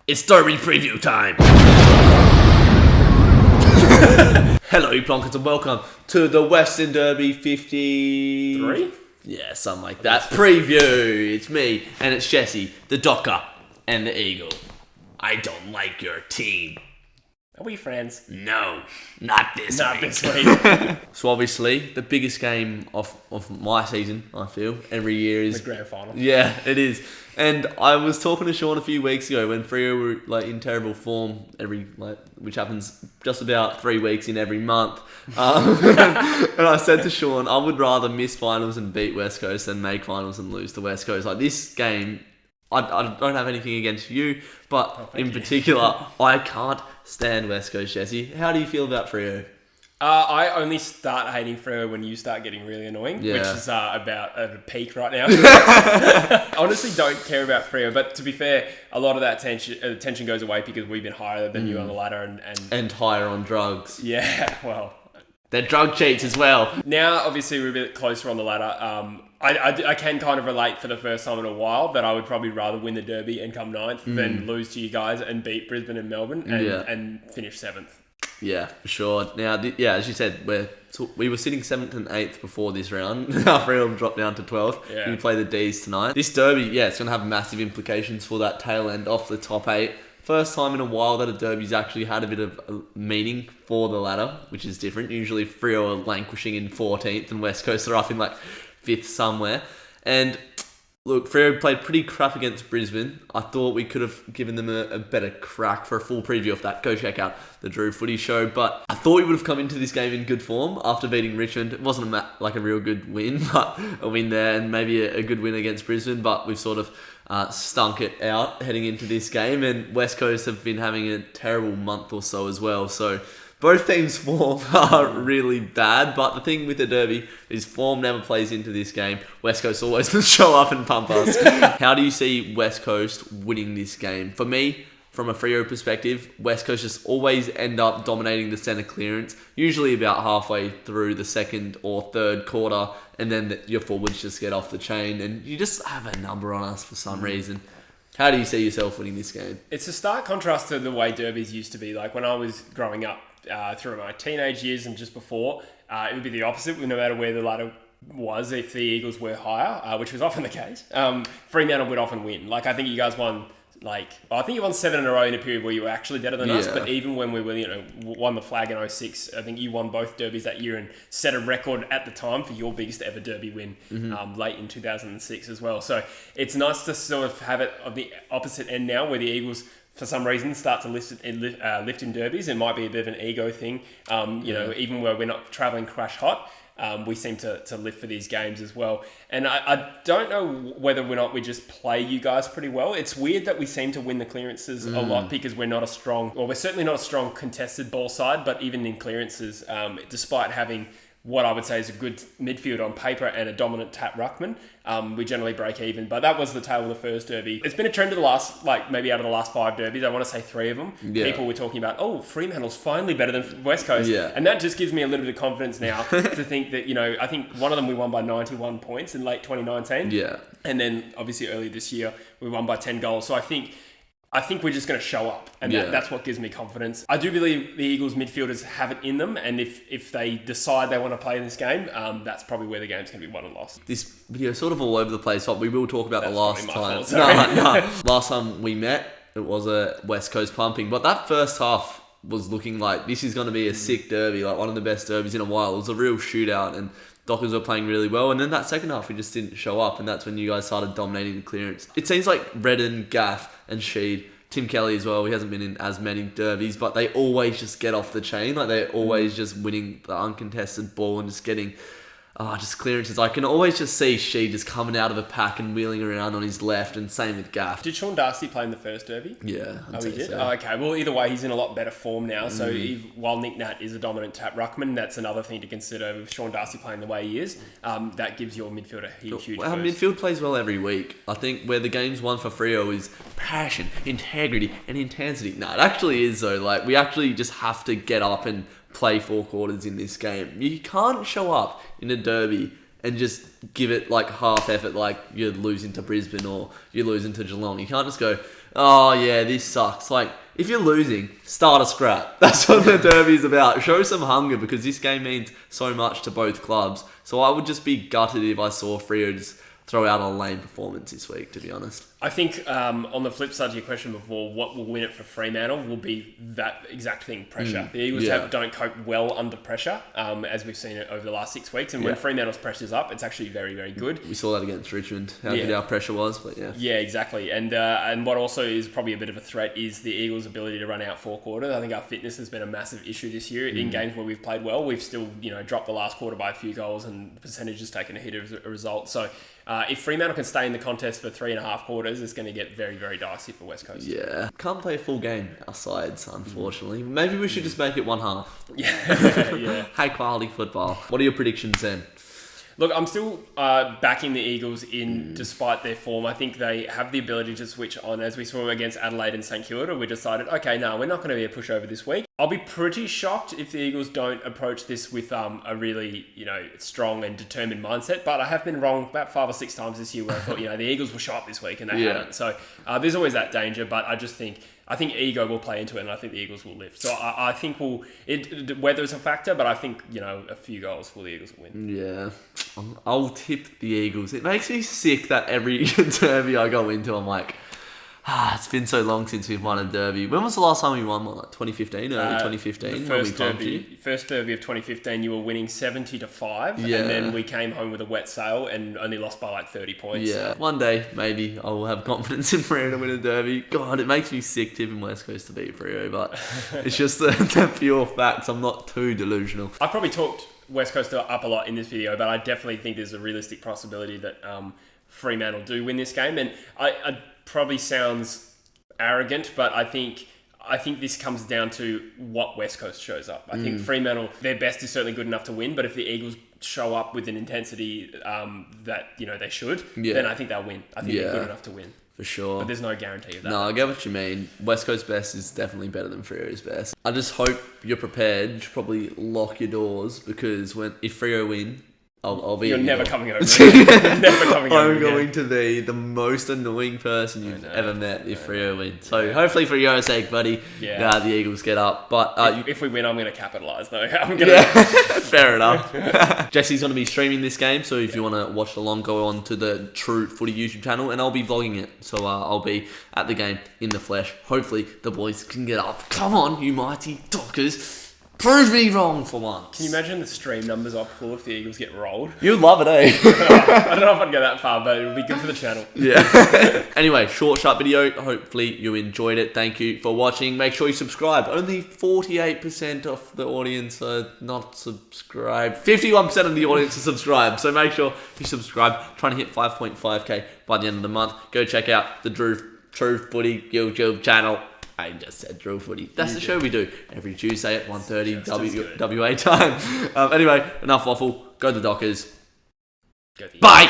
It's Derby preview time! Hello, Plonkers, and welcome to the Western Derby 53? Yeah, something like that. Preview! It's me, and it's Jesse, the Docker, and the Eagle. I don't like your team. Are we friends? No, not this week. So obviously, the biggest game of my season, I feel, every year is... The grand final. Yeah, it is. And I was talking to Sean a few weeks ago when Freo were in terrible form, which happens just about 3 weeks in every month. And I said to Sean, I would rather miss finals and beat West Coast than make finals and lose to West Coast. Like this game, I don't have anything against you, but in particular, I can't stand West Coast, Jesse. How do you feel about Freo? I only start hating Freo when you start getting really annoying, which is about at a peak right now. I honestly don't care about Freo, but to be fair, a lot of that tension goes away because we've been higher than you on the ladder and higher on drugs. Yeah, well, they're drug cheats as well. Now, obviously, we're a bit closer on the ladder. I can kind of relate for the first time in a while that I would probably rather win the Derby and come 9th than lose to you guys and beat Brisbane and Melbourne and finish 7th. Yeah, for sure. Now, as you said, we were sitting 7th and 8th before this round. Our Fremantle dropped down to 12th. Yeah. We play the D's tonight. This Derby, it's going to have massive implications for that tail end off the top 8. First time in a while that a Derby's actually had a bit of a meaning for the ladder, which is different. Usually Freo are languishing in 14th and West Coast are up in 5th somewhere. And look, Freo played pretty crap against Brisbane. I thought we could have given them a better crack. For a full preview of that, go check out the True Footy show. But I thought we would have come into this game in good form after beating Richmond. It wasn't a real good win, but a win there and maybe a good win against Brisbane. But we've sort of stunk it out heading into this game. And West Coast have been having a terrible month or so as well. So both teams' form are really bad, but the thing with the Derby is form never plays into this game. West Coast always will show up and pump us. How do you see West Coast winning this game? For me, from a Freo perspective, West Coast just always end up dominating the centre clearance, usually about halfway through the second or third quarter, and then your forwards just get off the chain, and you just have a number on us for some reason. How do you see yourself winning this game? It's a stark contrast to the way derbies used to be. Like when I was growing up through my teenage years and just before, it would be the opposite. No matter where the ladder was, if the Eagles were higher, which was often the case, Fremantle would often win. I think you guys won. I think you won 7 in a row in a period where you were actually better than us. But even when we were, won the flag in 06, I think you won both derbies that year and set a record at the time for your biggest ever derby win late in 2006 as well. So it's nice to sort of have it on the opposite end now, where the Eagles, for some reason, start to lift in derbies. It might be a bit of an ego thing. Even where we're not travelling crash hot, we seem to live for these games as well. And I don't know whether or not we just play you guys pretty well. It's weird that we seem to win the clearances a lot because we're certainly not a strong contested ball side, but even in clearances, despite having what I would say is a good midfield on paper and a dominant tap ruckman, we generally break even. But that was the tale of the first derby. It's been a trend of the last, maybe out of the last 5 derbies, I want to say 3 of them. Yeah. People were talking about, Fremantle's finally better than West Coast. Yeah. And that just gives me a little bit of confidence now to think that, I think one of them we won by 91 points in late 2019. Yeah. And then obviously earlier this year, we won by 10 goals. So I think we're just going to show up, and that's what gives me confidence. I do believe the Eagles midfielders have it in them, and if they decide they want to play in this game, that's probably where the game's going to be won and lost. This video is sort of all over the place, but we will talk about the last time. Last time we met, it was a West Coast pumping, but that first half was looking like this is going to be a sick derby, like one of the best derbies in a while. It was a real shootout, and Dockers were playing really well, and then that second half we just didn't show up, and that's when you guys started dominating the clearance. It seems like Redden, Gaff and Sheed, Tim Kelly as well, he hasn't been in as many derbies, but they always just get off the chain. They're always just winning the uncontested ball and just getting just clearances. I can always just see Sheed just coming out of a pack and wheeling around on his left, and same with Gaff. Did Sean Darcy play in the first derby? Yeah. He did? So. Oh, okay. Well, either way, he's in a lot better form now. So while Nick Nat is a dominant tap ruckman, that's another thing to consider with Sean Darcy playing the way he is. That gives your midfield a huge Our midfield plays well every week. I think where the game's won for Freo is passion, integrity, and intensity. No, it actually is though. We actually just have to get up and play 4 quarters in this game. You can't show up in a derby and just give it half effort, like you're losing to Brisbane or you're losing to Geelong. You can't just go, Oh yeah, this sucks. Like, if you're losing, start a scrap. That's what the derby is about. Show some hunger because this game means so much to both clubs. So I would just be gutted if I saw Freo just throw out a lame performance this week, to be honest. I think on the flip side to your question before, what will win it for Fremantle will be that exact thing, pressure. The Eagles don't cope well under pressure, as we've seen it over the last 6 weeks. And when Fremantle's pressure's up, it's actually very, very good. We saw that against Richmond, how good our pressure was, but yeah. Yeah, exactly. And what also is probably a bit of a threat is the Eagles' ability to run out 4 quarters. I think our fitness has been a massive issue this year. In games where we've played well, we've still, dropped the last quarter by a few goals and the percentage has taken a hit as a result. So if Fremantle can stay in the contest for 3.5 quarters, it's going to get very, very dicey for West Coast. Yeah. Can't play a full game, our sides, unfortunately. Maybe we should just make it one half. Yeah. High quality football. What are your predictions then? Look, I'm still backing the Eagles despite their form. I think they have the ability to switch on. As we saw against Adelaide and St Kilda, we decided, okay, no, we're not going to be a pushover this week. I'll be pretty shocked if the Eagles don't approach this with a really, strong and determined mindset. But I have been wrong about 5 or 6 times this year where I thought, the Eagles will show up this week and they haven't. So there's always that danger. But I just think ego will play into it, and I think the Eagles will lift. So I think weather is a factor, but I think a few goals the Eagles will win. Yeah, I'll tip the Eagles. It makes me sick that every derby I go into, I'm like, it's been so long since we've won a derby. When was the last time we won one? Like 2015, early 2015. The first derby of 2015, you were winning 70-5, and then we came home with a wet sail and only lost by like 30 points. Yeah, one day maybe I will have confidence in Freo to win a derby. God, it makes me sick tipping West Coast to beat Freo, but it's just the pure facts. I'm not too delusional. I've probably talked West Coast up a lot in this video, but I definitely think there's a realistic possibility that Fremantle do win this game, and I probably sounds arrogant, but I think this comes down to what West Coast shows up. I think Fremantle, their best is certainly good enough to win, but if the Eagles show up with an intensity that they should, then I think they'll win. I think they're good enough to win. For sure. But there's no guarantee of that. No, I get what you mean. West Coast best is definitely better than Freo's best. I just hope you're prepared. You should probably lock your doors because if Freo win, I'll be... You're never coming over. You're never coming over. I'm going to be the most annoying person you've ever met if Freo wins. So hopefully for your sake, buddy, the Eagles get up. But if we win, I'm going to capitalise though. Fair enough. Jesse's going to be streaming this game, so if you want to watch along, go on to the True Footy YouTube channel, and I'll be vlogging it. So I'll be at the game in the flesh. Hopefully the boys can get up. Come on, you mighty Dockers. Prove me wrong for once. Can you imagine the stream numbers I'll pull if the Eagles get rolled? You'd love it, eh? I don't know if I'd go that far, but it'll be good for the channel. Yeah. Anyway, short video. Hopefully you enjoyed it. Thank you for watching. Make sure you subscribe. Only 48% of the audience are not subscribed. 51% of the audience are subscribed. So make sure you subscribe. Trying to hit 5.5k by the end of the month. Go check out the True Footy YouTube channel. I just said True Footy. That's the show we do every Tuesday at 1:30 WA time. Anyway, enough waffle. Go to the Dockers. Bye!